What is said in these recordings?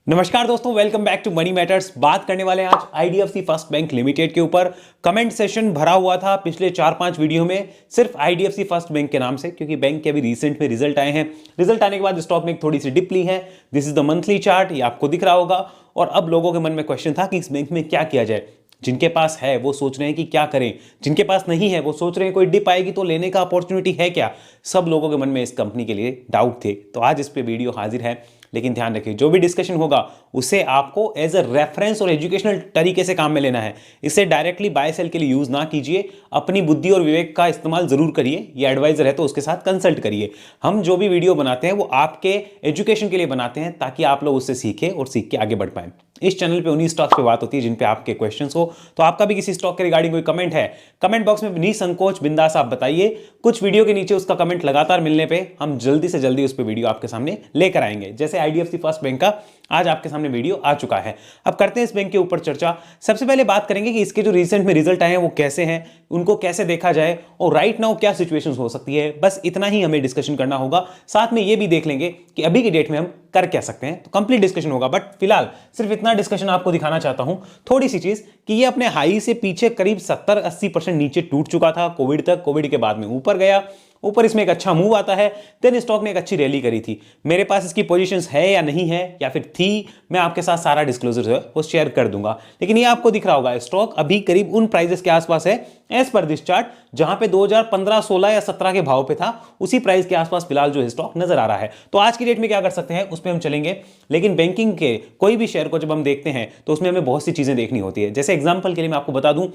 नमस्कार दोस्तों, welcome back to money matters. बात करने वाले हैं आज आईडीएफसी फर्स्ट बैंक लिमिटेड के ऊपर। कमेंट सेशन भरा हुआ था पिछले 4-5 वीडियो में सिर्फ आईडीएफसी फर्स्ट बैंक के नाम से, क्योंकि बैंक के अभी रिसेंट में रिजल्ट आए हैं। रिजल्ट आने के बाद स्टॉक में थोड़ी सी डिप ली है। This is the monthly chart, ये आपको दिख रहा होगा। और अब लोगों के मन में क्वेश्चन था कि इस बैंक में क्या किया जाए। जिनके पास है वो सोच रहे हैं कि क्या करें, जिनके पास नहीं है वो सोच रहे हैं कोई डिप आएगी तो लेने का अपॉर्चुनिटी है क्या। सब लोगों के मन में इस कंपनी के लिए डाउट थे, तो आज इस पे वीडियो हाजिर है। लेकिन ध्यान रखिए, जो भी डिस्कशन होगा उसे आपको एज अ रेफरेंस और एजुकेशनल तरीके से काम में लेना है। इसे डायरेक्टली बाय सेल के लिए यूज ना कीजिए। अपनी बुद्धि और विवेक का इस्तेमाल जरूर करिए। ये एडवाइजर है तो उसके साथ कंसल्ट करिए। हम जो भी वीडियो बनाते हैं वो आपके एजुकेशन के लिए बनाते हैं, ताकि आप लोग उससे सीखें और सीख के आगे बढ़ पाएं। इस चैनल पे उन्हीं स्टॉक्स पे बात होती है जिन पे आपके क्वेश्चंस हो। तो आपका भी किसी स्टॉक के रिगार्डिंग कोई कमेंट है, कमेंट बॉक्स में निसंकोच बिंदास आप बताइए। कुछ वीडियो के नीचे उसका कमेंट लगातार मिलने पे हम जल्दी से जल्दी उस पे वीडियो आपके सामने लेकर आएंगे। जैसे आईडीएफसी फर्स्ट बैंक का आज आपके सामने वीडियो आ चुका है। अब करते हैं इस बैंक के ऊपर चर्चा। सबसे पहले बात करेंगे कि इसके जो रिसेंट में रिजल्ट आए हैं वो कैसे हैं, उनको कैसे देखा जाए और राइट नाउ क्या सिचुएशंस हो सकती है। बस इतना ही हमें डिस्कशन करना होगा। साथ में ये भी देख लेंगे कि अभी की डेट में हम कर क्या सकते हैं, तो कंप्लीट डिस्कशन होगा। बट फिलहाल सिर्फ इतना डिस्कशन आपको दिखाना चाहता हूं, थोड़ी सी चीज, कि ये अपने हाई से पीछे करीब 70-80% नीचे टूट चुका था कोविड तक। कोविड के बाद में ऊपर गया, ऊपर इसमें एक अच्छा मूव आता है। देन स्टॉक ने एक अच्छी रैली करी थी। मेरे पास इसकी पोजीशंस है या नहीं है या फिर थी, मैं आपके साथ सारा डिस्क्लोजर है वो शेयर कर दूंगा। लेकिन ये आपको दिख रहा होगा स्टॉक अभी करीब उन प्राइसेस के आसपास है एज पर दिस चार्ट, जहां पे 2015, 16 या 17 के भाव पे था, उसी प्राइस के आसपास फिलहाल जो स्टॉक नजर आ रहा है। तो आज की डेट में क्या कर सकते हैं उस पर हम चलेंगे। लेकिन बैंकिंग के कोई भी शेयर को जब हम देखते हैं तो उसमें हमें बहुत सी चीजें देखनी होती है। जैसे एग्जांपल के लिए मैं आपको बता दूं,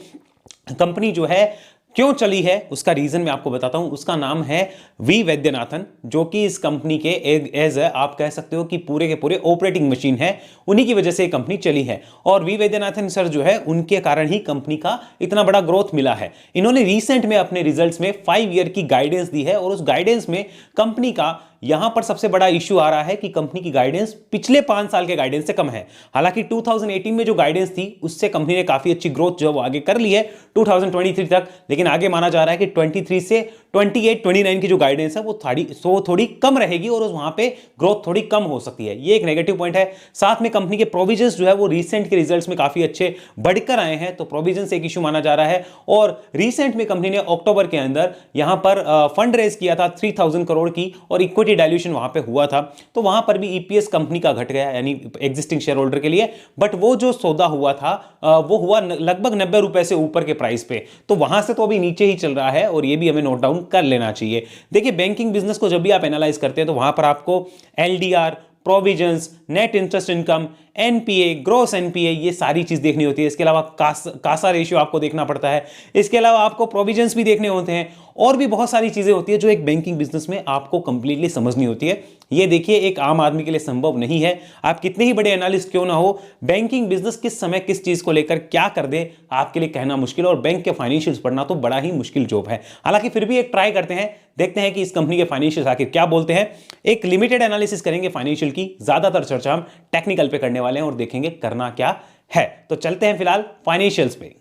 कंपनी जो है क्यों चली है उसका रीजन मैं आपको बताता हूं। उसका नाम है वी वैद्यनाथन, जो कि इस कंपनी के एज आप कह सकते हो कि पूरे के पूरे ऑपरेटिंग मशीन है। उन्हीं की वजह से ये कंपनी चली है। और वी वैद्यनाथन सर जो है उनके कारण ही कंपनी का इतना बड़ा ग्रोथ मिला है। इन्होंने रिसेंट में अपने रिजल्ट्स में 5 ईयर की गाइडेंस दी है और उस गाइडेंस में कंपनी का यहां पर सबसे बड़ा इश्यू आ रहा है कि कंपनी की गाइडेंस पिछले 5 साल के गाइडेंस से कम है। हालांकि 2018 में जो गाइडेंस थी उससे कंपनी ने काफी अच्छी ग्रोथ जो आगे कर ली है 2023 तक। लेकिन आगे माना जा रहा है कि 23 से 28-29 की जो गाइडेंस है वो थोड़ी कम रहेगी और वहां पे ग्रोथ थोड़ी कम हो सकती है। ये एक नेगेटिव पॉइंट है। साथ में कंपनी के प्रोविजंस जो है वो रिसेंट के रिजल्ट्स में काफी अच्छे बढ़कर आए हैं, तो प्रोविजंस एक इशू माना जा रहा है। और रिसेंट में कंपनी ने अक्टूबर के अंदर यहां पर फंड रेज किया था 3000 करोड़ की, और इक्विटी डायल्यूशन वहां पे हुआ था। तो वहां पर भी ईपीएस कंपनी का घट गया, यानी एग्जिस्टिंग शेयर होल्डर के लिए। बट वो जो सौदा हुआ था वो हुआ लगभग 90 रुपए से ऊपर के प्राइस पे, तो वहां से तो अभी नीचे ही चल रहा है। और ये भी हमें नोट डाउन कर लेना चाहिए। देखिए, बैंकिंग बिजनेस को जब भी आप एनालाइज करते हैं तो वहां पर आपको LDR, provisions, net interest income, NPA, gross NPA, ये सारी चीज देखनी होती है। इसके अलावा कासा रेशियो आपको देखना पड़ता है। इसके अलावा आपको प्रोविजंस भी देखने होते हैं और भी बहुत सारी चीजें होती है जो एक बैंकिंग बिजनेस में आपको कंप्लीटली समझनी होती है। ये देखिए, एक आम आदमी के लिए संभव नहीं है। आप कितने ही बड़े एनालिस्ट क्यों ना हो, बैंकिंग बिजनेस किस समय किस चीज को लेकर क्या कर दे आपके लिए कहना मुश्किल है। और बैंक के फाइनेंशियल्स पढ़ना तो बड़ा ही मुश्किल जॉब है। हालांकि फिर भी एक ट्राई करते हैं, देखते हैं कि इस कंपनी के फाइनेंशियल्स आखिर क्या बोलते हैं। एक लिमिटेड एनालिसिस करेंगे फाइनेंशियल की, ज्यादातर चर्चा हम टेक्निकल पे करने वाले हैं और देखेंगे करना क्या है। तो चलते हैं फिलहाल फाइनेंशियल्स पे।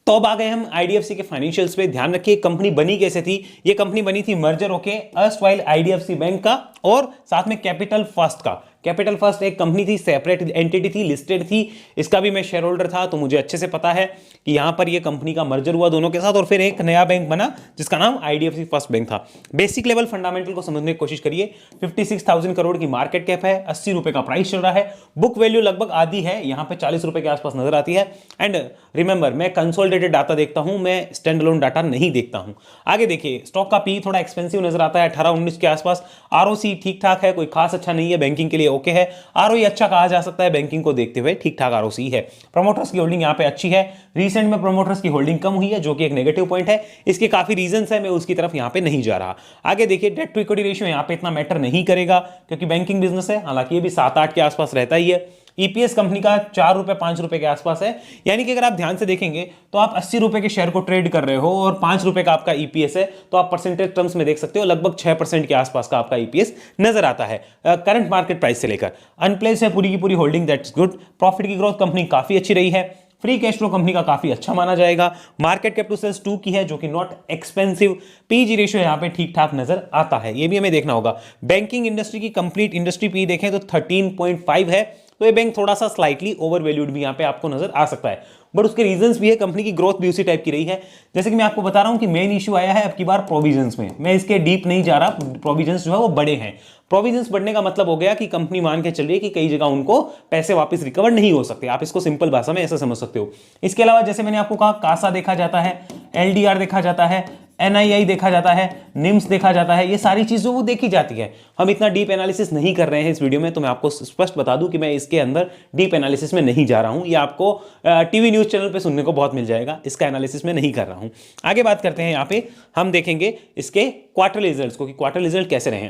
तो अब आ गए हम आईडीएफसी के फाइनेंशियल्स पे। ध्यान रखिए, कंपनी बनी कैसे थी। ये कंपनी बनी थी मर्जर होके अर्स्टवाइल आईडीएफसी बैंक का और साथ में कैपिटल फर्स्ट का। कैपिटल फर्स्ट एक कंपनी थी, सेपरेट एंटिटी थी, लिस्टेड थी। इसका भी मैं शेयर होल्डर था, तो मुझे अच्छे से पता है कि यहां पर ये कंपनी का मर्जर हुआ दोनों के साथ और फिर एक नया बैंक बना जिसका नाम आईडीएफसी फर्स्ट बैंक था। बेसिक लेवल फंडामेंटल को समझने की कोशिश करिए। 56,000 करोड़ की मार्केट कैप है, 80 रुपए का प्राइस चल रहा है, बुक वैल्यू लगभग आधी है, यहां पे 40 रुपए के आसपास नजर आती है। एंड रिमेंबर, मैं कंसोलिडेटेड डाटा देखता हूं, मैं स्टैंड अलोन डाटा नहीं देखता हूं। आगे देखिए, स्टॉक का पी थोड़ा एक्सपेंसिव नजर आता है, 18-19 के आसपास। आरओसी ठीक ठाक है, कोई खास अच्छा नहीं है, बैंकिंग के लिए ओके है। आरओई अच्छा कहा जा सकता है, बैंकिंग को देखते हुए ठीक ठाक आरओसी है। प्रमोटर्स की होल्डिंग यहां पे अच्छी है। रिसेंट में प्रमोटर्स की होल्डिंग कम हुई है, जो कि एक नेगेटिव पॉइंट है। इसके काफी रीजंस है, मैं उसकी तरफ यहां पे नहीं जा रहा। आगे देखिए, डेट टू इक्विटी रेशियो यहां पे इतना मैटर नहीं करेगा क्योंकि बैंकिंग बिजनेस है। हालांकि ये भी 7-8 के आसपास रहता ही है। ईपीएस कंपनी का 4 रुपए 5 रुपए के आसपास है, यानी कि अगर आप ध्यान से देखेंगे तो आप 80 रुपए के शेयर को ट्रेड कर रहे हो और 5 रुपए का आपका ईपीएस है, तो आप परसेंटेज टर्म्स में देख सकते हो लगभग 6% के आसपास का आपका ईपीएस नजर आता है करंट मार्केट प्राइस से लेकर। अनप्लेस है पूरी की पूरी होल्डिंग, दैट्स गुड। प्रॉफिट की ग्रोथ कंपनी काफी अच्छी रही है। फ्री कैश फ्लो कंपनी का काफी अच्छा माना जाएगा। मार्केट कैप टू सेल्स 2 की है, जो कि नॉट एक्सपेंसिव। पीजी रेशियो यहां पे ठीक ठाक नजर आता है, ये भी हमें देखना होगा। बैंकिंग इंडस्ट्री की कंप्लीट इंडस्ट्री पी देखें तो 13.5 है, तो ये बैंक थोड़ा सा स्लाइटली ओवर वैल्यूड भी यहाँ पे आपको नजर आ सकता है, बट उसके रीजंस भी है, कंपनी की ग्रोथ भी उसी टाइप की रही है। जैसे कि मैं आपको बता रहा हूं कि मेन इशू आया है अब की बार प्रोविजंस में, मैं इसके डीप नहीं जा रहा, प्रोविजंस जो है वो बड़े हैं। प्रोविजंस बढ़ने का मतलब हो गया कि कंपनी मान के चल रही है कि कई जगह उनको पैसे वापस रिकवर नहीं हो सकते, आप इसको सिंपल भाषा में ऐसा समझ सकते हो। इसके अलावा जैसे मैंने आपको कहा, कासा देखा जाता है, एलडीआर देखा जाता है, एनआईआई देखा जाता है, निम्स देखा जाता है, ये सारी चीजें वो देखी जाती है। हम इतना डीप एनालिसिस नहीं कर रहे हैं इस वीडियो में, तो मैं आपको स्पष्ट बता दूं कि मैं इसके अंदर डीप एनालिसिस में नहीं जा रहा हूं। ये आपको टीवी न्यूज चैनल पे सुनने को बहुत मिल जाएगा, इसका एनालिसिस में नहीं कर रहा हूं। आगे बात करते हैं, यहां पे हम देखेंगे इसके क्वार्टर रिजल्ट्स को कि क्वार्टर रिजल्ट कैसे रहे।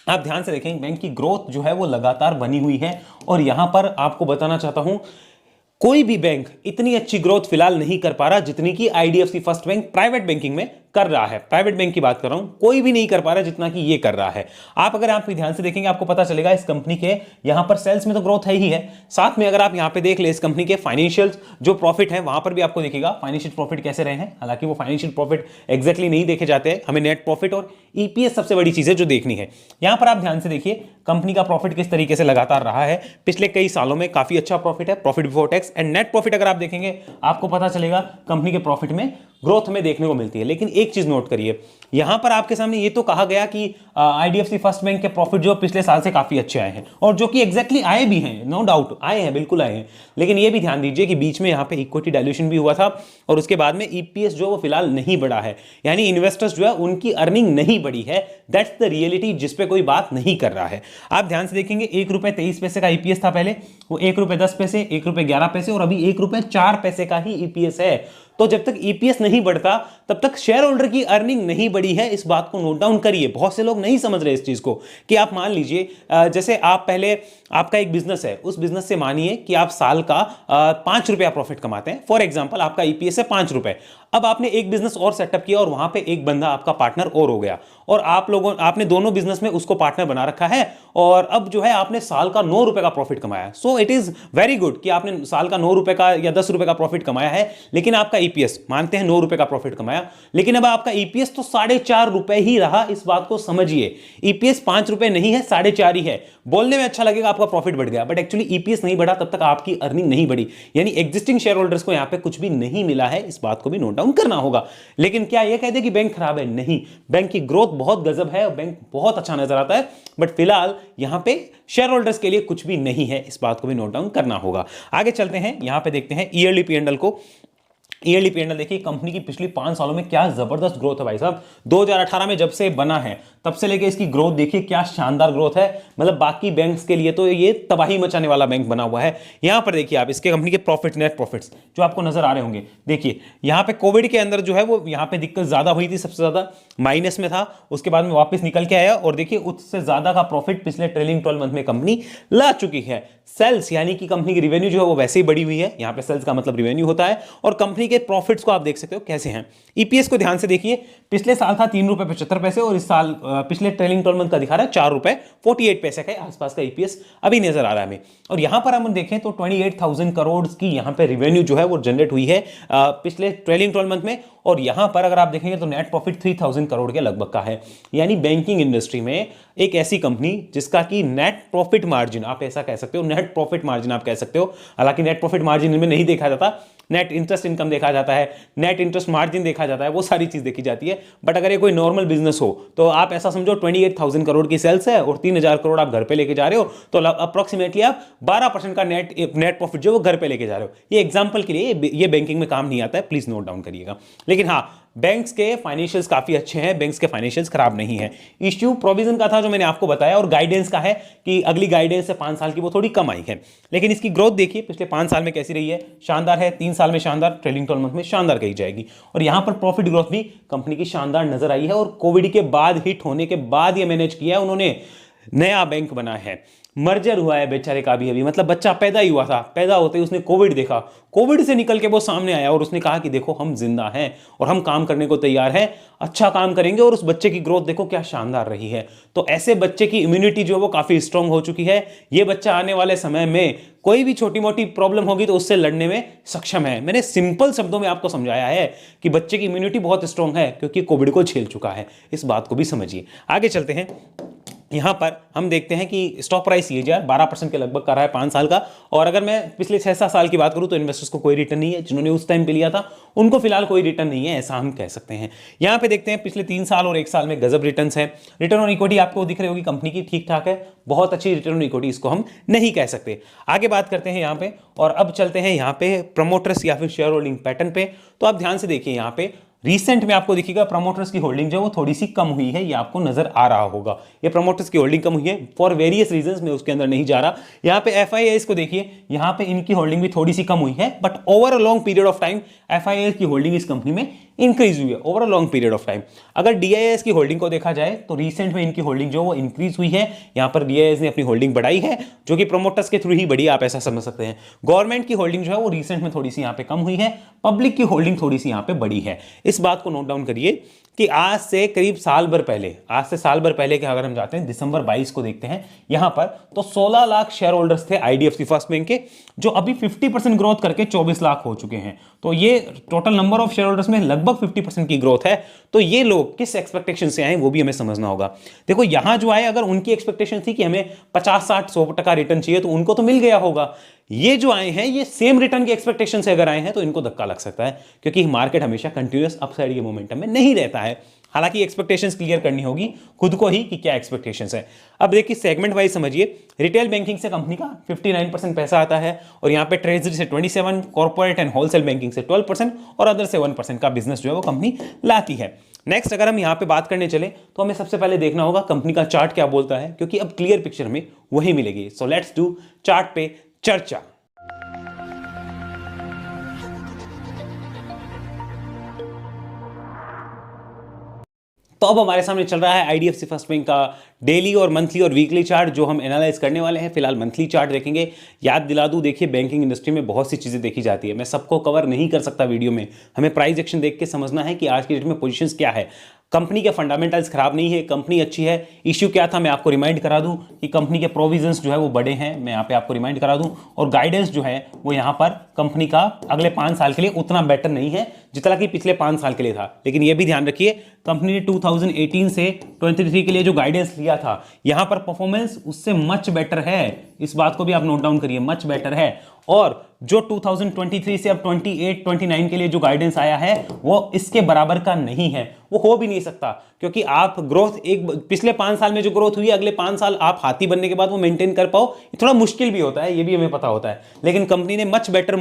आप ध्यान से देखें, बैंक की ग्रोथ जो है वो लगातार बनी हुई है, और यहां पर आपको बताना चाहता हूं कोई भी बैंक इतनी अच्छी ग्रोथ फिलहाल नहीं कर पा रहा जितनी कि IDFC first bank private banking में कर रहा है। प्राइवेट बैंक की बात कर रहा हूं, कोई भी नहीं कर पा रहा जितना कि ये कर रहा है। आप अगर आप ध्यान से देखेंगे आपको पता चलेगा इस कंपनी के यहां पर सेल्स में तो ग्रोथ है ही है, साथ में अगर आप यहां पे देख ले इस कंपनी के फाइनेंशियल जो प्रॉफिट है वहां पर भी आपको दिखेगा फाइनेंशियल प्रॉफिट कैसे रहे हैं। हालांकि वो फाइनेंशियल प्रॉफिट एग्जैक्टली नहीं देखे जाते हैं, हमें नेट प्रॉफिट और ईपीएस सबसे बड़ी चीज है जो देखनी है। यहां पर आप ध्यान से देखिए कंपनी का प्रॉफिट किस तरीके से लगातार रहा है, पिछले कई सालों में काफी अच्छा प्रॉफिट है, profit before tax and net profit अगर आप देखेंगे आपको पता चलेगा कंपनी के प्रॉफिट में ग्रोथ में देखने को मिलती है। लेकिन एक चीज नोट करिए, यहां पर आपके सामने ये तो कहा गया कि आईडीएफसी फर्स्ट बैंक के प्रॉफिट जो पिछले साल से काफी अच्छे आए हैं, और जो कि एग्जैक्टली आए भी हैं, नो डाउट आए हैं, बिल्कुल आए हैं। लेकिन ये भी ध्यान दीजिए कि बीच में यहां पे इक्विटी डायल्यूशन भी हुआ था, और उसके बाद में ईपीएस जो वो फिलहाल नहीं बढ़ा है, यानी इन्वेस्टर्स जो है उनकी अर्निंग नहीं बढ़ी है। दैट्स द रियलिटी जिसपे कोई बात नहीं कर रहा है। आप ध्यान से देखेंगे ₹1.23 का ईपीएस था पहले, वो ₹1.10, ₹1.11 और अभी ₹1.04 का ही ईपीएस है। तो जब तक ईपीएस नहीं बढ़ता तब तक शेयर होल्डर की अर्निंग नहीं बढ़ी है, इस बात को नोट डाउन करिए। बहुत से लोग नहीं समझ रहे इस चीज को कि आप मान लीजिए जैसे आप पहले आपका एक बिजनेस है, उस बिजनेस से मानिए कि आप साल का ₹5 प्रॉफिट कमाते हैं, फॉर एग्जांपल आपका ईपीएस है ₹5। अब आपने एक बिजनेस और सेटअप किया और वहां पे एक बंदा आपका पार्टनर और हो गया, और आपने दोनों बिजनेस में उसको पार्टनर बना रखा है, और अब जो है आपने साल का ₹9 का प्रॉफिट कमाया। So it is very good कि आपने साल का ₹9 का या ₹10 का प्रॉफिट कमाया है, लेकिन आपका ईपीएस मानते हैं ₹9 का प्रॉफिट कमाया, लेकिन अब आपका ईपीएस तो ₹4.5 ही रहा। इस बात को समझिए, ईपीएस ₹5 नहीं है, 4.5 ही है। बोलने में अच्छा लगेगा आपका प्रॉफिट बढ़ गया, बट एक्चुअली ईपीएस नहीं बढ़ा तब तक आपकी अर्निंग नहीं बढ़ी, यानी एग्जिस्टिंग शेयर होल्डर्स को यहां पे कुछ भी नहीं मिला है। इस बात को भी नोट डाउन करना होगा। लेकिन क्या यह कहते कि बैंक खराब है? नहीं, बैंक की ग्रोथ बहुत गजब है और बैंक बहुत अच्छा नजर आता है, बट फिलहाल यहां पे शेयर होल्डर्स के लिए कुछ भी नहीं है। इस बात को भी नोट डाउन करना होगा। आगे चलते हैं, यहां पे देखते हैं ईयरली पी&एल को। ईयरली पी&एल देखिए कंपनी की पिछली 5 सालों में क्या जबरदस्त ग्रोथ है भाई साहब। 2018 में जब से बना है तब से लेके इसकी ग्रोथ देखिए क्या शानदार ग्रोथ है। मतलब बाकी बैंक्स के लिए तो ये तबाही मचाने वाला बैंक बना हुआ है। यहां पर देखिए आप इसके कंपनी के प्रॉफिट, नेट प्रॉफिट्स जो आपको नजर आ रहे होंगे, देखिए यहां पे कोविड के अंदर जो है वो यहां पे दिक्कत ज्यादा हुई थी, सबसे ज्यादा माइनस में था, उसके बाद में वापस निकल के आया, और देखिए उससे ज्यादा का प्रॉफिट पिछले ट्रेलिंग 12 मंथ में कंपनी ला चुकी है। सेल्स यानी कि कंपनी की रेवेन्यू जो है वो वैसे ही बढ़ी हुई है, यहां पे सेल्स का मतलब रेवेन्यू होता है, और कंपनी के प्रॉफिट्स को आप देख सकते हो कैसे हैं। ईपीएस को ध्यान से देखिए, पिछले साल था ₹3.75 और इस साल पिछले ट्रेलिंग 12 मंथ का दिखा रहा है ₹4.48 के आसपास का ईपीएस अभी नजर आ रहा है हमें। और यहां पर हम देखें तो 28,000 करोड़ की यहां पे रेवेन्यू जो है वो जनरेट हुई है पिछले ट्रेलिंग 12 मंथ में, और यहां पर अगर आप देखेंगे तो नेट प्रॉफिट 3,000 करोड़ के लगभग का है। यानी बैंकिंग इंडस्ट्री में एक ऐसी कंपनी जिसका कि नेट प्रॉफिट मार्जिन आप ऐसा कह सकते हो, नेट प्रॉफिट मार्जिन आप कह सकते हो, हालांकि नेट प्रॉफिट मार्जिन इनमें नहीं देखा जाता, नेट इंटरेस्ट इनकम देखा जाता है, नेट इंटरेस्ट मार्जिन देखा जाता है, वो सारी चीज देखी जाती है। बट अगर ये कोई नॉर्मल बिजनेस हो तो आप ऐसा समझो 28,000 करोड़ की सेल्स है और 3,000 करोड़ आप घर पे लेके जा रहे हो, तो अप्रोक्सीमेटली आप 12% का नेट प्रॉफिट जो वो घर पे लेके जा रहे हो। ये एग्जांपल के लिए ये बैंकिंग में काम नहीं आता है, प्लीज नोट डाउन करिएगा। लेकिन हाँ, बैंक्स के फाइनेंशियल्स काफी अच्छे हैं, बैंक्स के फाइनेंशियल्स खराब नहीं है। इश्यू प्रोविजन का था जो मैंने आपको बताया, और गाइडेंस का है कि अगली गाइडेंस है 5 साल की, वो थोड़ी कम आई है। लेकिन इसकी ग्रोथ देखिए पिछले 5 साल में कैसी रही है, शानदार है। 3 साल में शानदार, ट्रेलिंग 12 मंथ में शानदार कही जाएगी। और यहां पर प्रॉफिट ग्रोथ भी कंपनी की शानदार नजर आई है, और कोविड के बाद हिट होने के बाद ये मैनेज किया है उन्होंने। नया बैंक बना है, मर्जर हुआ है बेचारे का भी अभी, मतलब बच्चा पैदा ही हुआ था, पैदा होते ही उसने कोविड देखा, कोविड से निकल के वो सामने आया और उसने कहा कि देखो हम जिंदा हैं और हम काम करने को तैयार हैं, अच्छा काम करेंगे, और उस बच्चे की ग्रोथ देखो क्या शानदार रही है। तो ऐसे बच्चे की इम्यूनिटी जो है वो काफी स्ट्रांग हो चुकी है। ये बच्चा आने वाले समय में कोई भी छोटी मोटी प्रॉब्लम होगी तो उससे लड़ने में सक्षम है। मैंने सिंपल शब्दों में आपको समझाया है कि बच्चे की इम्यूनिटी बहुत स्ट्रांग है क्योंकि कोविड को झेल चुका है। इस बात को भी समझिए। आगे चलते हैं, यहाँ पर हम देखते हैं कि स्टॉक प्राइस सीएजीआर 12% के लगभग कर रहा है 5 साल का। और अगर मैं पिछले 6-7 साल की बात करूँ तो इन्वेस्टर्स को कोई रिटर्न नहीं है, जिन्होंने उस टाइम पे लिया था उनको फिलहाल कोई रिटर्न नहीं है, ऐसा हम कह सकते हैं। यहाँ पे देखते हैं पिछले 3 साल और 1 साल में गजब रिटर्न है। रिटर्न ऑन इक्विटी आपको दिख रही होगी कंपनी की, ठीक ठाक है, बहुत अच्छी रिटर्न ऑन इक्विटी इसको हम नहीं कह सकते। आगे बात करते हैं यहाँ पे, और अब चलते हैं यहाँ पे प्रमोटर्स या फिर शेयर होल्डिंग पैटर्न पे। तो आप ध्यान से देखिए, यहाँ पे रिसेंट में आपको दिखेगा प्रमोटर्स की होल्डिंग जो वो थोड़ी सी कम हुई है, ये आपको नजर आ रहा होगा। ये प्रमोटर्स की होल्डिंग कम हुई है फॉर वेरियस रीजंस, में उसके अंदर नहीं जा रहा। यहाँ पे एफआईआईएस को देखिए, यहाँ पे इनकी होल्डिंग भी थोड़ी सी कम हुई है, but over a long period of time FIIs की होल्डिंग इस कंपनी में इंक्रीज हुई है over a long period of time. अगर डीआईएस की होल्डिंग को देखा जाए तो रिसेंट में इनकी होल्डिंग जो वो इंक्रीज हुई है, यहाँ पर डीआईएस ने अपनी होल्डिंग बढ़ाई है, जो कि प्रमोटर्स के थ्रू ही बढ़ी, आप ऐसा समझ सकते हैं। गवर्नमेंट की होल्डिंग जो है वो रिसेंट में थोड़ी सी यहाँ पे कम हुई है, पब्लिक की होल्डिंग थोड़ी सी यहाँ पे बढ़ी है। इस बात को नोट डाउन करिए कि आज से करीब साल भर पहले के अगर हम जाते हैं दिसंबर 22 को देखते हैं यहां पर, तो 16 लाख शेयर होल्डर्स थे आईडीएफसी फर्स्ट बैंक के, जो अभी 50% ग्रोथ करके 24 लाख हो चुके हैं। तो ये total number of share holders में लगभग 50% की ग्रोथ है। तो ये लोग किस एक्सपेक्टेशन से आए वो भी हमें समझना होगा। देखो यहां जो आए, अगर उनकी एक्सपेक्टेशन थी कि हमें 50-60-100% रिटर्न चाहिए तो उनको तो मिल गया होगा। ये जो आए हैं ये सेम रिटर्न की एक्सपेक्टेशन से अगर आए हैं तो इनको धक्का लग सकता है, क्योंकि मार्केट हमेशा कंटिन्यूअस अपसाइड के मोमेंटम में नहीं रहता है। हालांकि एक्सपेक्टेशंस क्लियर करनी होगी खुद को ही कि क्या एक्सपेक्टेशंस है। अब देखिए सेगमेंट वाइज समझिए, रिटेल बैंकिंग से कंपनी का 59% पैसा आता है, और यहाँ पे ट्रेजरी से 27%, कॉर्पोरेट एंड होलसेल बैंकिंग से 12% और अदर से 1% का बिजनेस जो है वो कंपनी लाती है। नेक्स्ट अगर हम यहाँ पे बात करने चले तो हमें सबसे पहले देखना होगा कंपनी का चार्ट क्या बोलता है, क्योंकि अब क्लियर पिक्चर हमें वही मिलेगी। सो लेट्स डू चार्ट पे चर्चा। तो अब हमारे सामने चल रहा है आईडीएफसी फर्स्ट बैंक का डेली और मंथली और वीकली चार्ट, जो हम एनालाइज करने वाले हैं। फिलहाल मंथली चार्ट देखेंगे। याद दिला दूं, देखिए बैंकिंग इंडस्ट्री में बहुत सी चीजें देखी जाती है, मैं सबको कवर नहीं कर सकता वीडियो में। हमें प्राइस एक्शन देख के समझना है कि आज की डेट में पोजीशंस क्या है। कंपनी के फंडामेंटल्स खराब नहीं है, कंपनी अच्छी है। इश्यू क्या था मैं आपको रिमाइंड करा दूं कि कंपनी के प्रोविजंस जो है वो बड़े हैं, मैं यहाँ पे आपको रिमाइंड करा दूं। और गाइडेंस जो है वो यहाँ पर कंपनी का अगले 5 साल के लिए उतना बेटर नहीं है जितना कि पिछले 5 साल के लिए था। लेकिन ये भी ध्यान रखिए, कंपनी ने 2018 से 23 के लिए जो गाइडेंस लिया था, यहाँ पर परफॉर्मेंस उससे मच बेटर है। इस बात को भी आप नोट डाउन करिए, मच बेटर है। और जो 2023 से अब 28-29 के लिए जो गाइडेंस आया है वो इसके बराबर का नहीं है, वो हो भी नहीं सकता, क्योंकि आप ग्रोथ एक पिछले 5 साल में जो ग्रोथ हुई अगले 5 साल आप हाथी बनने के बाद वो मेंटेन कर पाओ, ये थोड़ा मुश्किल भी होता है, ये भी हमें पता होता है। लेकिन कंपनी ने मच बेटर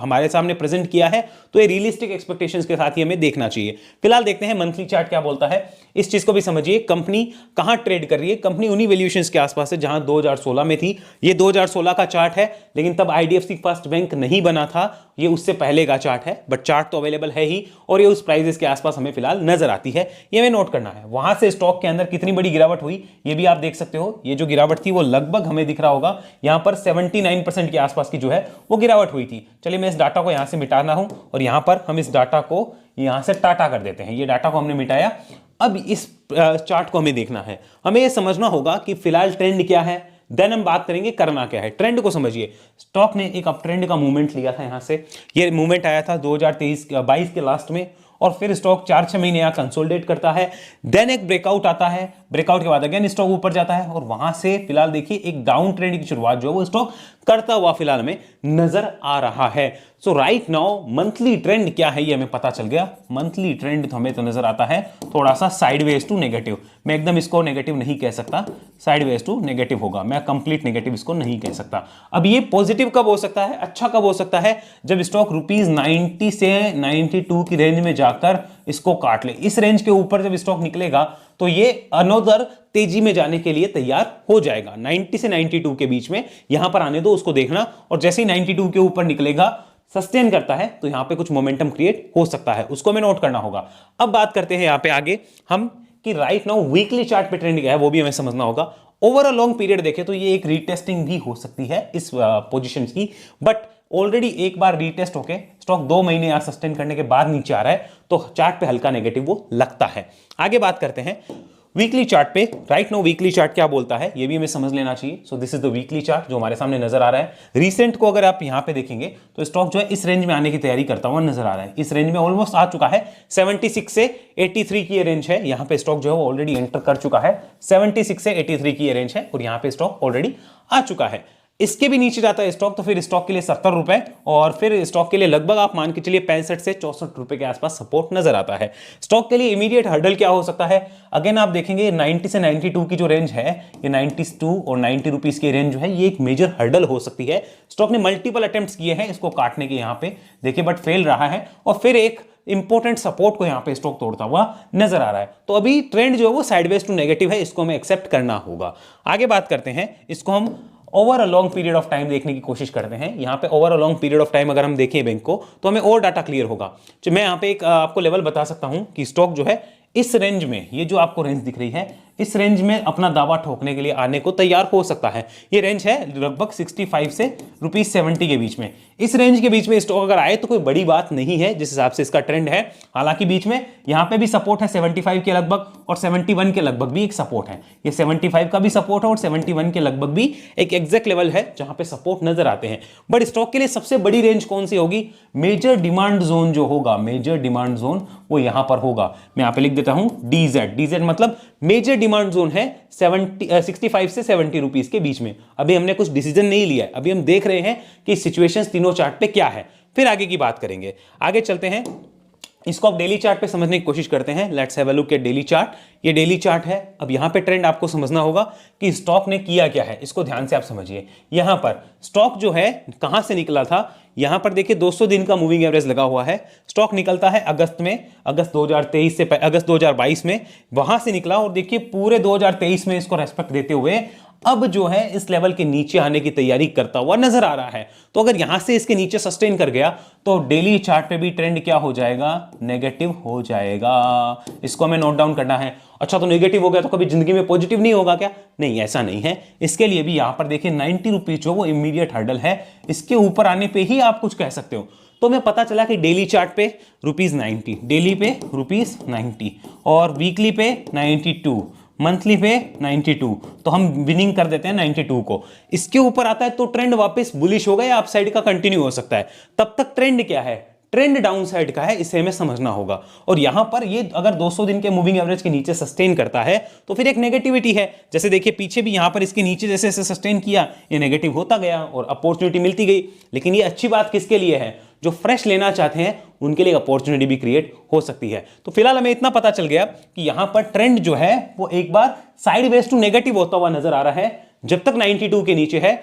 हमारे सामने प्रेजेंट किया है, तो ये रियलिस्टिक एक्सपेक्टेशंस के साथ ही हमें देखना चाहिए। फिलहाल देखते हैं मंथली चार्ट क्या बोलता है। इस चीज को भी समझिए, कंपनी कहां ट्रेड कर रही है। कंपनी उन्हीं वैल्यूएशंस के आसपास है जहां 2016 में थी। ये 2016 का चार्ट है, लेकिन तब आईडीएफसी फर्स्ट बैंक नहीं बना था, ये उससे पहले का चार्ट है, बट चार्ट तो अवेलेबल है ही, और ये उस प्राइसेस के आसपास हमें फिलहाल नजर आती है, ये हमें नोट करना है। वहां से स्टॉक के अंदर कितनी बड़ी गिरावट हुई ये भी आप देख सकते हो। ये जो गिरावट थी वो लगभग हमें दिख रहा होगा यहां पर 79% के आसपास की जो है वो गिरावट हुई थी। चलिए मैं इस डाटा को यहां से मिटाना हूं, और यहां पर हम इस डाटा को यहां से टाटा कर देते हैं। ये डाटा को हमने मिटाया। अब इस चार्ट को हमें देखना है, हमें यह समझना होगा कि फिलहाल ट्रेंड क्या है, देन हम बात करेंगे करना क्या है। ट्रेंड को समझिए, स्टॉक ने एक अप ट्रेंड का मूवमेंट लिया था, यहां से ये मूवमेंट आया था 2023-22 के लास्ट में, और फिर स्टॉक 4-6 महीने यहां कंसोलिडेट करता है, देन एक ब्रेकआउट आता है, ब्रेकआउट के बाद अगेन स्टॉक ऊपर जाता है, और वहां से फिलहाल देखिए एक डाउन ट्रेंड की शुरुआत जो है वो स्टॉक करता हुआ फिलहाल हमें नजर आ रहा है। सो राइट नाउ मंथली ट्रेंड क्या है ये हमें पता चल गया। मंथली ट्रेंड तो हमें तो नजर आता है थोड़ा सा साइडवेज टू नेगेटिव। मैं एकदम इसको नेगेटिव नहीं कह सकता, साइडवेज टू नेगेटिव होगा, मैं कंप्लीट नेगेटिव इसको नहीं कह सकता। अब ये पॉजिटिव कब हो सकता है, अच्छा कब हो सकता है, जब स्टॉक ₹90 से 92 की रेंज में जाकर इसको काट ले। इस रेंज के ऊपर जब स्टॉक निकलेगा तो ये अनोदर तेजी में जाने के लिए तैयार हो जाएगा। 90 से 92 के बीच में यहां पर आने दो उसको देखना, और जैसे ही 92 के ऊपर निकलेगा, सस्टेन करता है, तो यहां पे कुछ मोमेंटम क्रिएट हो सकता है, उसको हमें नोट करना होगा। अब बात करते हैं यहां पे आगे हम कि राइट नाउ वीकली चार्ट पे ट्रेंड क्या है वो भी हमें समझना होगा। ओवर अ लॉन्ग पीरियड देखें तो ये एक रीटेस्टिंग भी हो सकती है इस पोजीशन की, बट ऑलरेडी एक बार रीटेस्ट होके स्टॉक 2 महीने यहां सस्टेन करने के बाद नीचे आ रहा है, तो चार्ट पे हल्का नेगेटिव वो लगता है। आगे बात करते हैं वीकली चार्ट पे राइट नाउ वीकली चार्ट क्या बोलता है ये भी हमें समझ लेना चाहिए। So this is the weekly chart जो हमारे सामने नजर आ रहा है। रीसेंट को अगर आप यहां पे देखेंगे तो स्टॉक जो है इस रेंज में आने की तैयारी करता हुआ नजर आ रहा है। इस रेंज में ऑलमोस्ट आ चुका है, 76 से 83 की ये रेंज है। यहां पे स्टॉक जो है वो ऑलरेडी एंटर कर चुका है, 76 से 83 की ये रेंज है और यहां पे स्टॉक ऑलरेडी आ चुका है। इसके भी नीचे जाता है स्टॉक तो फिर स्टॉक के लिए 70 रुपए और फिर स्टॉक के लिए लगभग आप मान के चलिए 65 से 64 रुपए के आसपास सपोर्ट नजर आता है। स्टॉक के लिए इमीडिएट हर्डल क्या हो सकता है, अगेन आप देखेंगे 90 से 92 की जो रेंज है, ये 92 और 90 रुपीज की रेंज जो है ये एक मेजर हर्डल हो सकती है। स्टॉक ने मल्टीपल अटेम्प्ट्स किए हैं इसको काटने के यहाँ पे देखिए, बट फेल रहा है और फिर एक इंपॉर्टेंट सपोर्ट को यहां पे स्टॉक तोड़ता हुआ नजर आ रहा है। तो अभी ट्रेंड जो है वो साइडवेज टू नेगेटिव है, इसको हमें एक्सेप्ट करना होगा। आगे बात करते हैं, इसको हम over a long period of time देखने की कोशिश करते हैं। यहां पे over a long period of time अगर हम देखें बैंक को तो हमें और डाटा क्लियर होगा। तो मैं यहां पे एक आपको लेवल बता सकता हूं कि स्टॉक जो है इस रेंज में, ये जो आपको रेंज दिख रही है, इस रेंज में अपना दावा ठोकने के लिए आने को तैयार हो सकता है। ये रेंज है लगभग 65 से ₹70 के बीच में। इस रेंज के बीच में स्टॉक अगर आए तो कोई बड़ी बात नहीं है जिस हिसाब से इसका ट्रेंड है। हालांकि बीच में यहां पे भी सपोर्ट है 75 के लगभग और 71 के लगभग भी एक सपोर्ट है। ये 75 का भी सपोर्ट है और 71 के लगभग भी एक एग्जैक्ट लेवल है जहां पे सपोर्ट नजर आते हैं। बट स्टॉक के लिए सबसे बड़ी रेंज कौन सी होगी, मेजर डिमांड जोन जो होगा, मेजर डिमांड जोन वो यहां पर होगा। मैं यहां पे लिख देता हूं डीजेड। डीजेड मतलब मेजर डिमांड जोन है 65 से 70 रुपीज के बीच में। अभी हमने कुछ डिसीजन नहीं लिया है, अभी हम देख रहे हैं कि सिचुएशंस तीनों चार्ट पे क्या है, फिर आगे की बात करेंगे। आगे चलते हैं, इसको आप डेली चार्ट पे समझने की कोशिश करते हैं। Let's have a look at daily chart. ये डेली चार्ट है। अब यहां पे ट्रेंड आपको समझना होगा कि स्टॉक ने किया क्या है, इसको ध्यान से आप समझिए। यहां पर स्टॉक जो है कहां से निकला था, यहां पर देखिए 200 दिन का मूविंग एवरेज लगा हुआ है। स्टॉक निकलता है अगस्त में, अगस्त 2023 से अगस्त 2022 में, वहां से निकला और देखिए पूरे 2023 में इसको रेस्पेक्ट देते हुए अब जो है इस लेवल के नीचे आने की तैयारी करता हुआ नजर आ रहा है। तो अगर यहां से इसके नीचे सस्टेन कर गया तो डेली चार्ट पे भी ट्रेंड क्या हो जाएगा, नेगेटिव हो जाएगा। इसको हमें नोट डाउन करना है। अच्छा, तो नेगेटिव हो गया तो कभी जिंदगी में पॉजिटिव नहीं होगा क्या? नहीं, ऐसा नहीं है। इसके लिए भी यहां पर देखिए 90 रुपीज जो वो इमीडिएट हर्डल है, इसके ऊपर आने पे ही आप कुछ कह सकते हो। तो हमें पता चला कि डेली चार्ट पे ₹90, डेली पे ₹90 और वीकली पे 92, मंथली पे 92, तो हम विनिंग कर देते हैं 92 को। इसके ऊपर आता है तो ट्रेंड वापस बुलिश होगा या अपसाइड का कंटिन्यू हो सकता है। तब तक ट्रेंड क्या है, ट्रेंड डाउन साइड का है, इसे हमें समझना होगा। और यहां पर ये अगर 200 दिन के मूविंग एवरेज के नीचे सस्टेन करता है तो फिर एक नेगेटिविटी है। जैसे देखिए पीछे भी यहां पर इसके नीचे जैसे जैसे सस्टेन किया ये नेगेटिव होता गया और अपॉर्चुनिटी मिलती गई। लेकिन ये अच्छी बात किसके लिए है, जो फ्रेश लेना चाहते हैं उनके लिए अपॉर्चुनिटी भी क्रिएट हो सकती है। तो फिलहाल हमें इतना पता चल गया कि यहां पर ट्रेंड जो है वो एक बार साइडवेज टू नेगेटिव होता हुआ नजर आ रहा है। जब तक 92 के नीचे है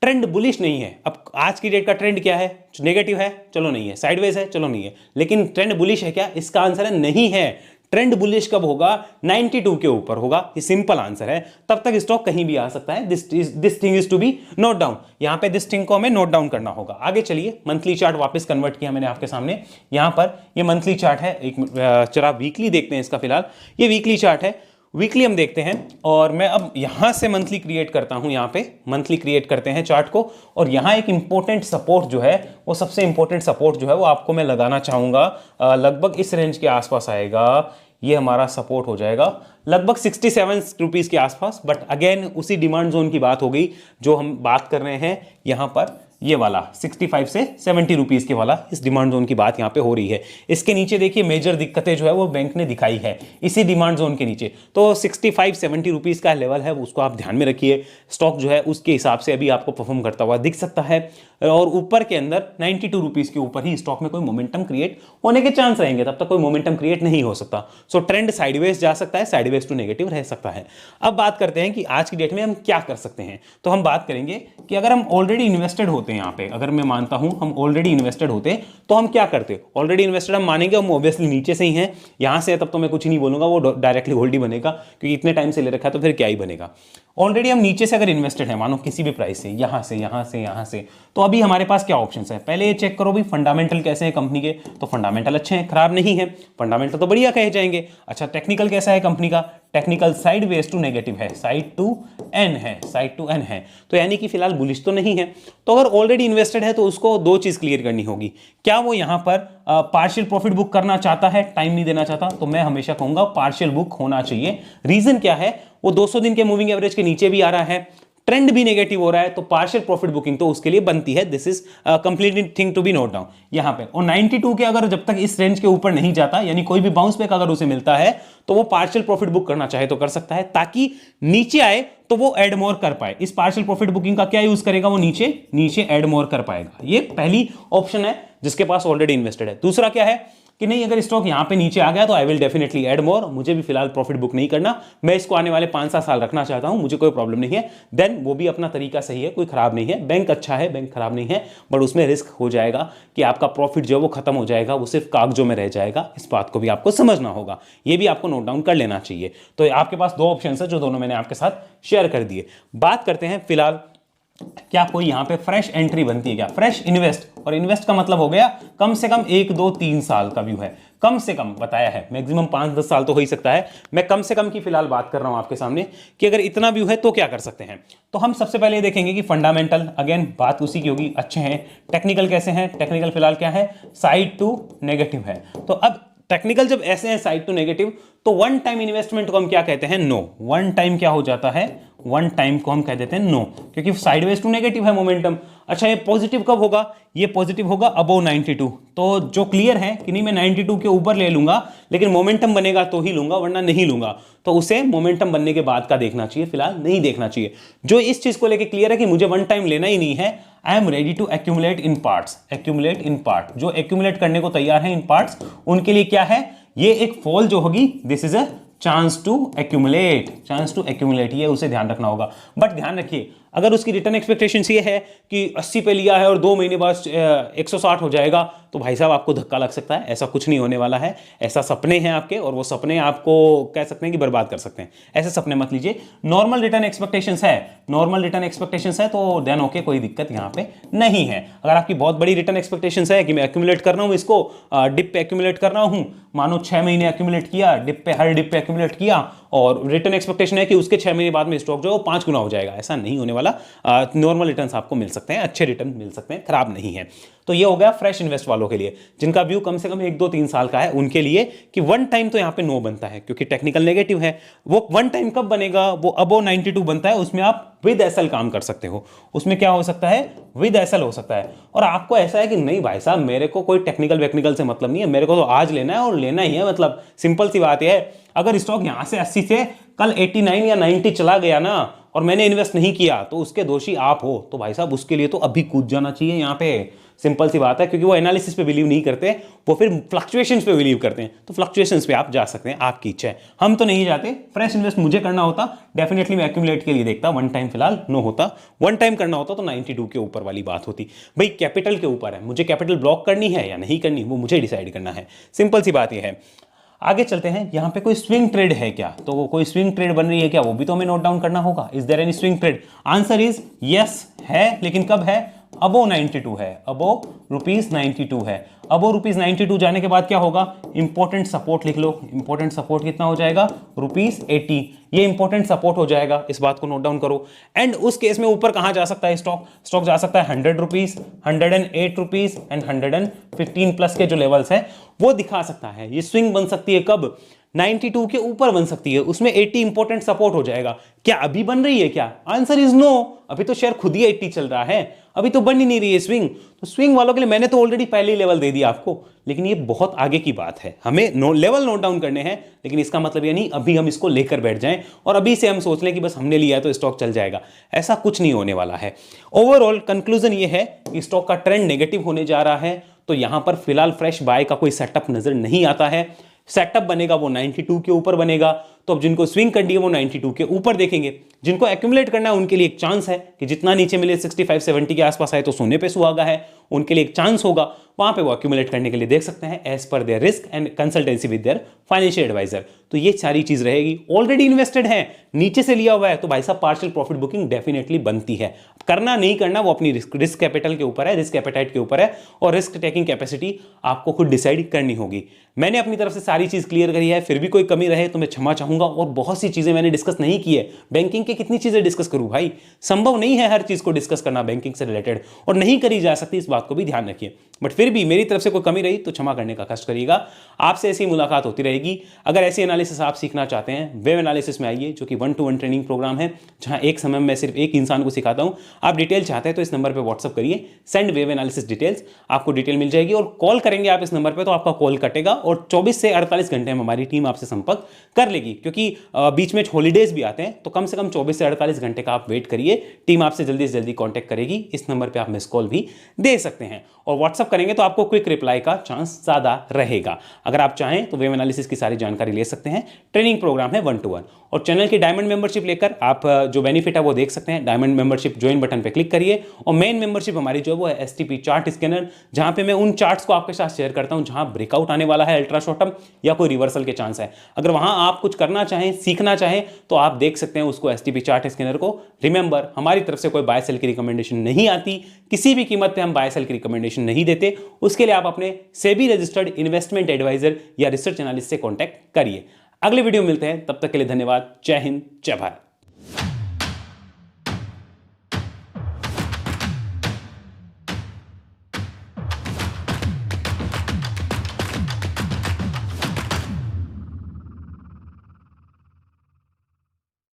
ट्रेंड बुलिश नहीं है। अब आज की डेट का ट्रेंड क्या है, नेगेटिव है, चलो नहीं है, साइडवेज है, चलो नहीं है, लेकिन ट्रेंड बुलिश है क्या, इसका आंसर है नहीं है। ट्रेंड बुलिश कब होगा, 92 के ऊपर होगा, ये सिंपल आंसर है। तब तक स्टॉक कहीं भी आ सकता है। This thing is to be note down. यहां पे दिस थिंग को हमें नोट डाउन करना होगा। आगे चलिए, मंथली चार्ट वापस कन्वर्ट किया मैंने आपके सामने। यहां पर ये मंथली चार्ट है, एक चला वीकली देखते हैं इसका। फिलहाल ये वीकली चार्ट है, वीकली हम देखते हैं और मैं अब यहां से मंथली क्रिएट करता हूं। यहां पे मंथली क्रिएट करते हैं चार्ट को और यहां एक इंपॉर्टेंट सपोर्ट जो है वो सबसे इंपॉर्टेंट सपोर्ट जो है वो आपको मैं लगाना चाहूंगा। लगभग इस रेंज के आसपास आएगा, ये हमारा सपोर्ट हो जाएगा लगभग 67 रुपीज के आसपास। बट अगेन उसी डिमांड जोन की बात हो गई जो हम बात कर रहे हैं यहां पर, ये वाला 65 से 70 रुपीज के वाला, इस डिमांड जोन की बात यहां पे हो रही है। इसके नीचे देखिए मेजर दिक्कतें जो है वो बैंक ने दिखाई है इसी डिमांड जोन के नीचे। तो 65-70 रुपीज का लेवल है, उसको आप ध्यान में रखिए। स्टॉक जो है उसके हिसाब से अभी आपको परफॉर्म करता हुआ दिख सकता है और ऊपर के अंदर 92 रुपीज के ऊपर ही स्टॉक में कोई मोमेंटम क्रिएट होने के चांस रहेंगे, तब तक कोई मोमेंटम क्रिएट नहीं हो सकता। सो ट्रेंड साइडवेज जा सकता है, साइडवेज टू नेगेटिव रह सकता है। अब बात करते हैं कि आज की डेट में हम क्या कर सकते हैं। तो हम बात करेंगे कि अगर हम ऑलरेडी इन्वेस्टेड होते हैं, यहाँ पे अगर मैं मानता हूं हम ऑलरेडी इन्वेस्टेड होते तो हम क्या करते। ऑलरेडी इन्वेस्टेड हम मानेंगे, हम ऑब्वियसली नीचे से ही हैं, यहां से तब तो मैं कुछ नहीं बोलूंगा, वो डायरेक्टली होल्ड ही बनेगा क्योंकि इतने टाइम से ले रखा है तो फिर क्या ही बनेगा। ऑलरेडी हम नीचे से अगर इन्वेस्टेड है, मानो किसी भी प्राइस से, यहां से यहां से यहां से, तो अभी हमारे पास क्या ऑप्शंस है। पहले ये चेक करो भी फंडामेंटल कैसे हैं कंपनी के। तो फंडामेंटल अच्छे हैं, खराब नहीं है, फंडामेंटल तो बढ़िया कहे जाएंगे। अच्छा, टेक्निकल कैसा है कंपनी का, technical sideways to negative है, साइड टू एन है, साइड टू एन है, तो यानी कि फिलहाल बुलिश तो नहीं है। तो अगर ऑलरेडी इन्वेस्टेड है तो उसको दो चीज क्लियर करनी होगी, क्या वो यहां पर पार्शियल प्रॉफिट बुक करना चाहता है, टाइम नहीं देना चाहता, तो मैं हमेशा कहूंगा पार्शियल बुक होना चाहिए। रीजन क्या है, वो 200 दिन के मूविंग एवरेज के नीचे भी आ रहा है, ट्रेंड भी नेगेटिव हो रहा है, तो पार्शियल प्रॉफिट बुकिंग तो उसके लिए बनती है। This is completely thing to be note down यहां पे। और 92 के अगर जब तक इस रेंज के ऊपर नहीं जाता, यानी कोई भी बाउंस बैक अगर उसे मिलता है तो वो पार्शियल प्रॉफिट बुक करना चाहे तो कर सकता है, ताकि नीचे आए तो वो एड मोर कर पाए। इस पार्शियल प्रॉफिट बुकिंग का क्या यूज करेगा, वो नीचे नीचे एड मोर कर पाएगा। ये पहली ऑप्शन है जिसके पास ऑलरेडी इन्वेस्टेड है। दूसरा क्या है कि नहीं, अगर स्टॉक यहां पे नीचे आ गया तो I will definitely add more, मुझे भी फिलहाल प्रॉफिट बुक नहीं करना, मैं इसको आने वाले 5-7 साल रखना चाहता हूं, मुझे कोई प्रॉब्लम नहीं है। देन वो भी अपना तरीका सही है, कोई खराब नहीं है, बैंक अच्छा है, बैंक खराब नहीं है, बट उसमें रिस्क हो जाएगा कि आपका प्रॉफिट जो वो खत्म हो जाएगा, वो सिर्फ कागजों में रह जाएगा। इस बात को भी आपको समझना होगा, ये भी आपको नोट डाउन कर लेना चाहिए। तो आपके पास दो ऑप्शन है जो दोनों मैंने आपके साथ शेयर कर दिए। बात करते हैं फिलहाल क्या कोई यहां पे फ्रेश एंट्री बनती है क्या, फ्रेश इन्वेस्ट, और इन्वेस्ट का मतलब हो गया कम से कम 1, 2, 3 साल का व्यू है, कम से कम बताया है, मैक्सिमम 5-10 साल तो हो ही सकता है, मैं कम से कम की फिलहाल बात कर रहा हूं आपके सामने कि अगर इतना व्यू है तो क्या कर सकते हैं। तो हम सबसे पहले देखेंगे कि फंडामेंटल, अगेन बात उसी की होगी, अच्छे हैं। टेक्निकल कैसे हैं, टेक्निकल फिलहाल क्या है, साइड टू नेगेटिव है। तो अब टेक्निकल जब ऐसे हैं साइड टू नेगेटिव, तो वन टाइम इन्वेस्टमेंट को हम क्या कहते हैं, नो। वन टाइम क्या हो जाता है, वन टाइम को हम कह देते हैं नो, क्योंकि साइडवेज टू नेगेटिव है मोमेंटम। अच्छा, ये पॉजिटिव कब होगा, ये पॉजिटिव होगा अबव 92। तो जो क्लियर है कि नहीं मैं 92 के ऊपर ले लूंगा, लेकिन मोमेंटम बनेगा तो ही लूंगा, वरना नहीं लूंगा, तो उसे मोमेंटम बनने के बाद का देखना चाहिए, फिलहाल नहीं देखना चाहिए। जो इस चीज को लेकर क्लियर है कि मुझे वन टाइम लेना ही नहीं है, I am ready to accumulate in parts, accumulate in part, जो एक्यूमुलेट करने को तैयार है इन पार्ट्स, उनके लिए क्या है, ये एक फॉल जो होगी, this is a chance to accumulate, chance to accumulate, ये उसे ध्यान रखना होगा। बट ध्यान रखिए, अगर उसकी रिटर्न एक्सपेक्टेशंस ये है कि 80 पे लिया है और 2 महीने बाद 160 हो जाएगा, तो भाई साहब आपको धक्का लग सकता है, ऐसा कुछ नहीं होने वाला है। ऐसा सपने हैं आपके, और वो सपने आपको कह सकते हैं कि बर्बाद कर सकते हैं, ऐसे सपने मत लीजिए। नॉर्मल रिटर्न एक्सपेक्टेशंस है, नॉर्मल रिटर्न एक्सपेक्टेशंस है, तो देन ओके, कोई दिक्कत यहाँ पे नहीं है। अगर आपकी बहुत बड़ी रिटर्न एक्सपेक्टेशंस है कि मैं एक्यूमुलेट कर रहा हूँ इसको, डिप पे एक्यूमुलेट कर रहा हूँ, मानो 6 महीने एक्यूमुलेट किया, डिप पे हर डिप पे एक्यूमुलेट किया, और रिटर्न एक्सपेक्टेशन है कि उसके 6 महीने बाद में स्टॉक जो 5 गुना हो जाएगा, ऐसा नहीं होने वाला। नॉर्मल रिटर्न्स आपको मिल सकते हैं, अच्छे रिटर्न मिल सकते हैं, खराब नहीं है। तो ये हो गया फ्रेश इन्वेस्ट वालों के लिए, जिनका व्यू कम से कम 1, 2, 3 साल का है, उनके लिए कि वन टाइम तो यहां पे नो बनता है, क्योंकि टेक्निकल नेगेटिव है। वो वन टाइम कब बनेगा, वो अबव 92 बनता है, उसमें आप विद एसएल काम कर सकते हो। उसमें क्या हो सकता है, विद एसएल हो सकता है। और आपको ऐसा है कि नहीं भाई साहब, मेरे को कोई टेक्निकल वेक्निकल से मतलब नहीं है, मेरे को तो आज लेना है और लेना ही है, मतलब सिंपल सी बात है। अगर स्टॉक यहां से 80 से कल 89 या 90 चला गया ना, और मैंने इन्वेस्ट नहीं किया, तो उसके दोषी आप हो, तो भाई साहब उसके लिए तो अभी कूद जाना चाहिए यहाँ पे, सिंपल सी बात है। क्योंकि वो एनालिसिस पे बिलीव नहीं करते, वो फिर फ्लक्चुएशंस पे बिलीव करते हैं, तो फ्लक्चुएशंस पे आप जा सकते हैं, आपकी इच्छा है। हम तो नहीं जाते। फ्रेश इन्वेस्ट मुझे करना होता, डेफिनेटली मैं एक्यूमुलेट के लिए देखता, वन टाइम फिलहाल नो होता। वन टाइम करना होता तो 92 के ऊपर वाली बात होती। भाई कैपिटल के ऊपर है, मुझे कैपिटल ब्लॉक करनी है या नहीं करनी, वो मुझे डिसाइड करना है, सिंपल सी बात यह है। आगे चलते हैं, यहां पे कोई स्विंग ट्रेड है क्या, तो वो कोई स्विंग ट्रेड बन रही है क्या, वो भी तो हमें नोट डाउन करना होगा। Is there any swing trade, answer is yes है, लेकिन कब है, अबो 92 है, अबो ₹92 है। अबो ₹92 जाने के बाद क्या होगा, इंपॉर्टेंट सपोर्ट लिख लो। इंपॉर्टेंट सपोर्ट कितना हो जाएगा, ₹80, ये इंपॉर्टेंट सपोर्ट हो जाएगा, इस बात को नोट डाउन करो। एंड उस केस में ऊपर कहां जा सकता है स्टॉक जा सकता है ₹100, ₹108 एंड 115 प्लस के जो लेवल्स है वो दिखा सकता है। ये स्विंग बन सकती है कब, 92 के ऊपर बन सकती है, उसमें 80 इंपॉर्टेंट सपोर्ट हो जाएगा। क्या अभी बन रही है क्या, आंसर इज नो। अभी तो शेयर खुद ही 80 चल रहा है, अभी तो बन ही नहीं रही है स्विंग। तो स्विंग वालों के लिए मैंने तो ऑलरेडी पहले ही लेवल दे दिया आपको, लेकिन ये बहुत आगे की बात है, हमें लेवल नोट डाउन करने हैं। लेकिन इसका मतलब ये नहीं अभी हम इसको लेकर बैठ जाएं और अभी से हम सोच लें कि बस हमने लिया है तो स्टॉक चल जाएगा, ऐसा कुछ नहीं होने वाला है। ओवरऑल कंक्लूजन ये है कि स्टॉक का ट्रेंड नेगेटिव होने जा रहा है, तो यहां पर फिलहाल फ्रेश बाय का कोई सेटअप नजर नहीं आता है। सेटअप बनेगा वो 92 के ऊपर बनेगा, तो अब जिनको स्विंग करनी है वो 92 के ऊपर देखेंगे। जिनको एक्यूमुलेट करना है उनके लिए एक चांस है कि जितना नीचे मिले 65-70 के आसपास आए तो सोने पे सुहागा है, उनके लिए एक चांस होगा, वहां पे वो एक्यूमुलेट करने के लिए देख सकते हैं as per their risk and consultancy with their financial adviser. तो ये सारी चीज रहेगी। ऑलरेडी इन्वेस्टेड है, नीचे से लिया हुआ है, तो भाई साहब पार्शियल प्रॉफिट बुकिंग डेफिनेटली बनती है। करना नहीं करना वो अपनी रिस्क कैपिटल के ऊपर है, रिस्क एपेटाइट के ऊपर है, और रिस्क टेकिंग कैपेसिटी आपको खुद डिसाइड करनी होगी। मैंने अपनी तरफ से सारी चीज क्लियर करी है, फिर भी कोई कमी रहे तो मैं क्षमा चाहूंगा। और बहुत सी चीजें मैंने डिस्कस नहीं की है। बैंकिंग के कितनी चीजें डिस्कस करूं भाई, संभव नहीं है हर चीज को डिस्कस करना बैंकिंग से रिलेटेड, और नहीं करी जा सकती, इस बात को भी ध्यान रखिए। बट फिर भी मेरी तरफ से कोई कमी रही तो क्षमा करने का कष्ट करिएगा। आपसे ऐसी मुलाकात होती रहेगी। अगर ऐसी एनालिसिस आप सीखना चाहते हैं, वेब एनालिसिस में आइए, जो कि 1-to-1 ट्रेनिंग प्रोग्राम है, जहां एक समय में सिर्फ एक इंसान को सिखाता हूं। आप डिटेल चाहते हैं तो इस नंबर पर व्हाट्सअप करिए, सेंड वेब एनालिसिस डिटेल्स, आपको डिटेल मिल जाएगी। और कॉल करेंगे आप इस नंबर पर तो आपका कॉल कटेगा, और 24 से 48 घंटे में हमारी टीम आपसे संपर्क कर लेगी। क्योंकि बीच में हॉलीडेज भी आते हैं, तो कम से कम 24 से 48 घंटे का आप वेट करिए, टीम आपसे जल्दी से जल्दी कांटेक्ट करेगी। इस नंबर पे आप मिस कॉल भी दे सकते हैं, और व्हाट्सअप करेंगे तो आपको क्विक रिप्लाई का चांस ज्यादा रहेगा। अगर आप चाहें तो वेब एनालिसिस की सारी जानकारी ले सकते हैं। ट्रेनिंग प्रोग्राम है 1-to-1, और चैनल की डायमंड मेंबरशिप लेकर आप जो बेनिफिट है वो देख सकते हैं। डायमंड मेंबरशिप ज्वाइन बटन पे क्लिक करिए, और मेन मेंबरशिप हमारी जो है वो है STP चार्ट स्कैनर, जहां पे मैं उन चार्ट्स को आपके साथ शेयर करता हूं जहां ब्रेकआउट आने वाला है, अल्ट्रा शॉर्ट टर्म या कोई रिवर्सल के चांस है। अगर वहां आप कुछ करना चाहें, सीखना चाहें, तो आप देख सकते हैं उसको STP चार्ट स्कैनर को। रिमेंबर, हमारी तरफ से कोई बाय सेल की रिकमेंडेशन नहीं आती, किसी भी कीमत पे हम बाय सेल की रिकमेंडेशन नहीं देते। उसके लिए आप अपने सेबी रजिस्टर्ड इन्वेस्टमेंट एडवाइजर या रिसर्च एनालिस्ट से कांटेक्ट करिए। अगले वीडियो में मिलते हैं, तब तक के लिए धन्यवाद। जय हिंद, जय भारत।